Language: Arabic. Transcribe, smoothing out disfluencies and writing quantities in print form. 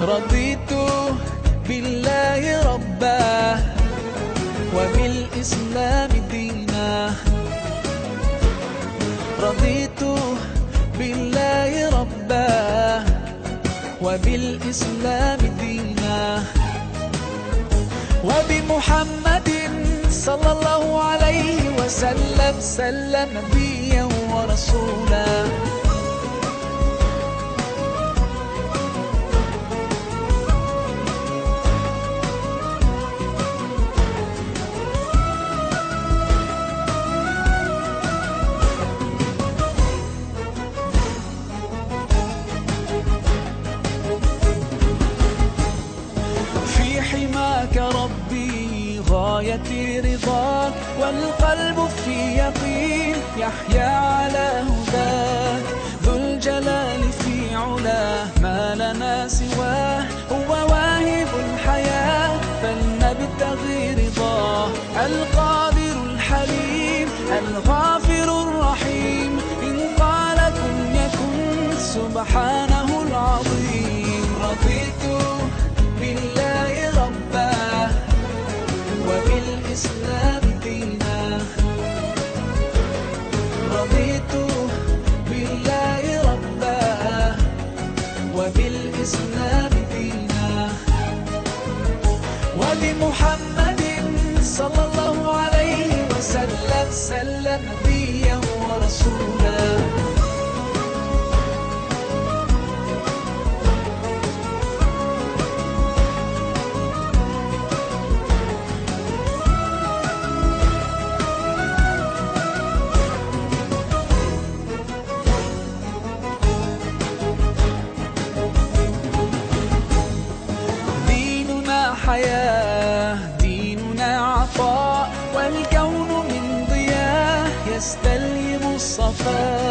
رضيت بالله ربا وبالإسلام دينا. رضيت بالله ربا وبالإسلام دينا وبمحمد صلى الله عليه وسلم سلم نبيا ورسولا. حماك ربي غايتي رضاك والقلب في يقين يحيا على هداك. ذو الجلال في علاه ما لنا سواه هو واهب الحياة فلنبتغي رضاه. القادر الحليم الغافر الرحيم إن قال كن يكن سبحانه العظيم. رضيت بالله ربا وبالإسلام دينا. رضيت بالله ربا وبالإسلام دينا وبمحمد صلى الله عليه وسلم سلم نبيا ورسولا. حياة ديننا عطاء والكون من ضياه يستلهم الصفاء.